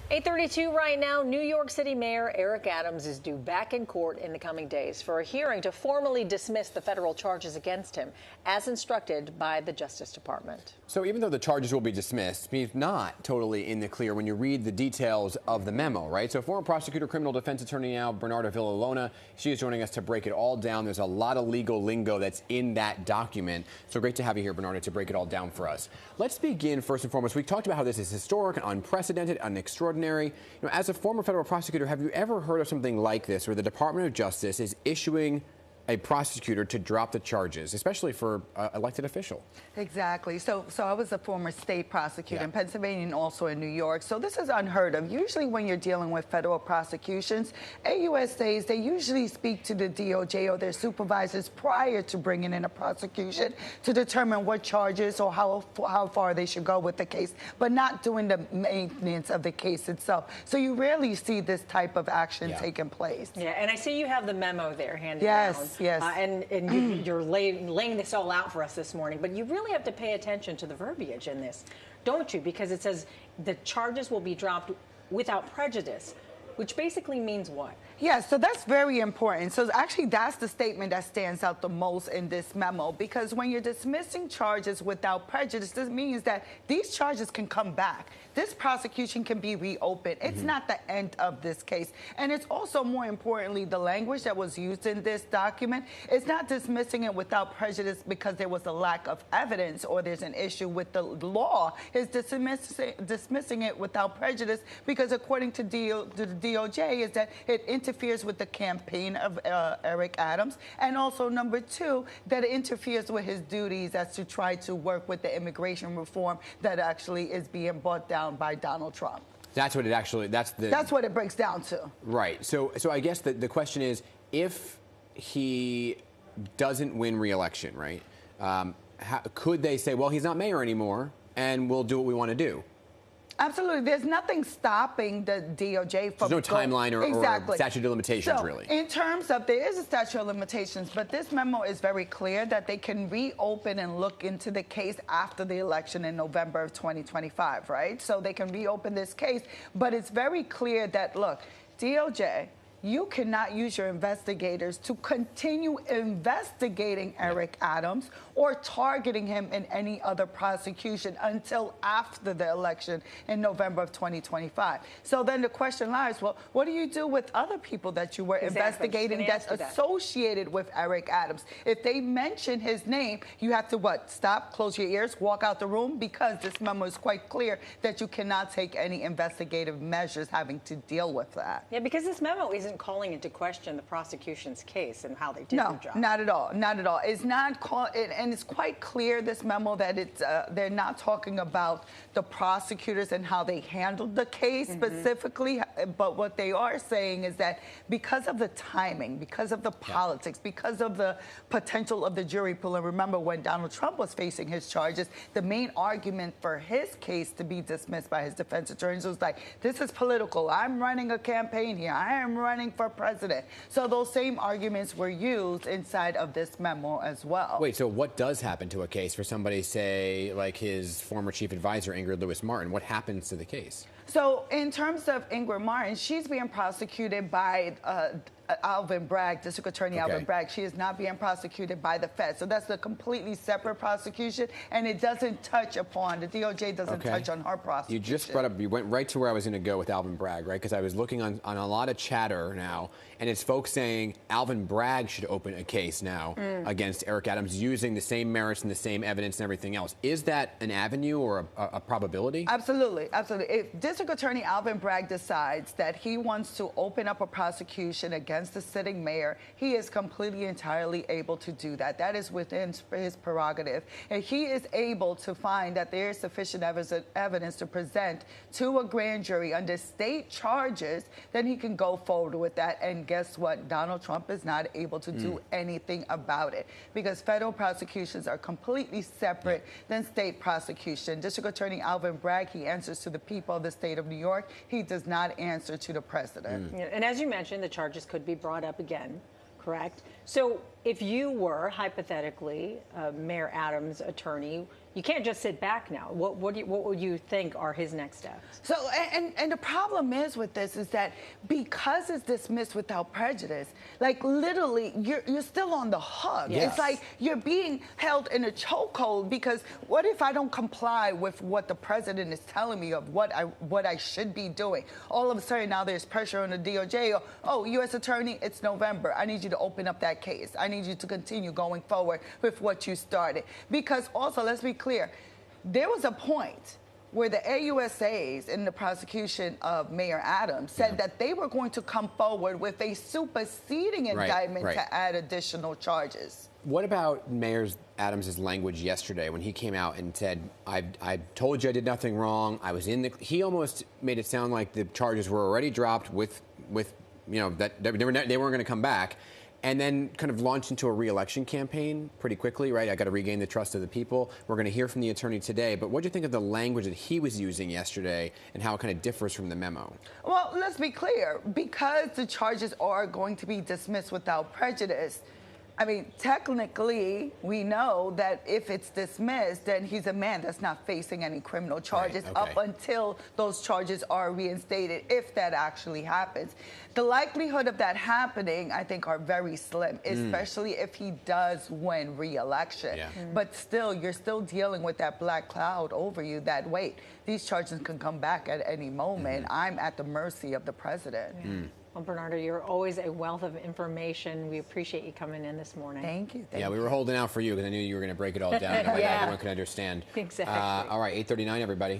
8:32 right now. New York City Mayor Eric Adams is due back in court in the coming days for a hearing to formally dismiss the federal charges against him, as instructed by the Justice Department. So even though the charges will be dismissed, he's not totally in the clear when you read the details of the memo, right? So former prosecutor, criminal defense attorney now, Bernarda Villalona, she is joining us to break it all down. There's a lot of legal lingo that's in that document. So great to have you here, Bernarda, to break it all down for us. Let's begin first and foremost. We talked about how this is historic and unprecedented and extraordinary. As a former federal prosecutor, have you ever heard of something like this where the Department of Justice is issuing a prosecutor to drop the charges, especially for an elected official? Exactly. So I was a former state prosecutor in Pennsylvania and also in New York. So this is unheard of. Usually when you're dealing with federal prosecutions, AUSAs, they usually speak to the DOJ or their supervisors prior to bringing in a prosecution to determine what charges or how far they should go with the case, but not doing the maintenance of the case itself. So you rarely see this type of action taking place. Yeah, and I see you have the memo there handed down. Yes. And you're laying this all out for us this morning, but you really have to pay attention to the verbiage in this, don't you? Because it says the charges will be dropped without prejudice, which basically means what? Yeah, so that's very important. So actually, that's the statement that stands out the most in this memo, because when you're dismissing charges without prejudice, this means that these charges can come back. This prosecution can be reopened. It's not the end of this case. And it's also, more importantly, the language that was used in this document is not dismissing it without prejudice because there was a lack of evidence or there's an issue with the law. It's dismissing it without prejudice because, according to the DOJ, is that it interferes with the campaign of Eric Adams, and also, number two, that it interferes with his duties as to try to work with the immigration reform that actually is being brought down by Donald Trump. That's what it actually, that's what it breaks down to. Right. So I guess the question is, if he doesn't win re-election, right, could they say, well, he's not mayor anymore and we'll do what we want to do? Absolutely. There's nothing stopping the DOJ from... There's no timeline or statute of limitations, really. In terms of, there is a statute of limitations, but this memo is very clear that they can reopen and look into the case after the election in November of 2025, right? So they can reopen this case, but it's very clear that, look, DOJ, you cannot use your investigators to continue investigating Eric Adams or targeting him in any other prosecution until after the election in November of 2025. So then the question lies, well, what do you do with other people that you were investigating that's associated with Eric Adams? If they mention his name, you have to what? Stop, close your ears, walk out the room, because this memo is quite clear that you cannot take any investigative measures having to deal with that. Yeah, because this memo isn't calling into question the prosecution's case and how they did their job. No, not at all. Not at all. It's not and it's quite clear, this memo, that it's they're not talking about the prosecutors and how they handled the case specifically, but what they are saying is that because of the timing, because of the politics, because of the potential of the jury pool, and remember when Donald Trump was facing his charges, the main argument for his case to be dismissed by his defense attorneys was like, this is political. I'm running a campaign here. I am running for president. So those same arguments were used inside of this memo as well. Wait, so what does happen to a case for somebody, say, like his former chief advisor, Ingrid Lewis-Martin? What happens to the case? So in terms of Ingrid Martin, she's being prosecuted by Alvin Bragg, District Attorney Alvin Bragg. She is not being prosecuted by the Fed. So that's a completely separate prosecution, and it doesn't touch upon, the DOJ doesn't touch on her prosecution. You just brought up, you went right to where I was going to go with Alvin Bragg, right? Because I was looking on a lot of chatter now, and it's folks saying Alvin Bragg should open a case now against Eric Adams using the same merits and the same evidence and everything else. Is that an avenue or a probability? Absolutely, absolutely. If District Attorney Alvin Bragg decides that he wants to open up a prosecution against the sitting mayor, he is completely entirely able to do that. That is within his prerogative. And he is able to find that there is sufficient evidence to present to a grand jury under state charges, then he can go forward with that. And guess what? Donald Trump is not able to do anything about it, because federal prosecutions are completely separate than state prosecution. District Attorney Alvin Bragg, he answers to the people of the state of New York. He does not answer to the president. And as you mentioned, the charges could be brought up again, correct? So if you were, hypothetically, Mayor Adams' attorney, You can't just sit back now. What would you think are his next steps? So, and the problem is with this is that because it's dismissed without prejudice, like literally, you're still on the hook. Yes. It's like you're being held in a chokehold because what if I don't comply with what the president is telling me of what I should be doing? All of a sudden now there's pressure on the DOJ. Oh, U.S. Attorney, it's November. I need you to open up that case. I need you to continue going forward with what you started. Because also, let's be clear, there was a point where the AUSAs in the prosecution of Mayor Adams said that they were going to come forward with a superseding indictment to add additional charges. What about Mayor Adams' language yesterday when he came out and said, I told you I did nothing wrong. I was in the... He almost made it sound like the charges were already dropped with that they weren't going to come back. And then kind of launched into a re-election campaign pretty quickly, right? I got to regain the trust of the people. We're going to hear from the attorney today. But what do you think of the language that he was using yesterday and how it kind of differs from the memo? Well, let's be clear. Because the charges are going to be dismissed without prejudice, I mean, technically, we know that if it's dismissed, then he's a man that's not facing any criminal charges up until those charges are reinstated, if that actually happens. The likelihood of that happening, I think, are very slim, especially if he does win re-election. But still, you're still dealing with that black cloud over you that, wait, these charges can come back at any moment. I'm at the mercy of the president. Well, Bernarda, you're always a wealth of information. We appreciate you coming in this morning. Thank you. We were holding out for you because I knew you were going to break it all down in a way that everyone could understand. Exactly. All right, 8:39, everybody.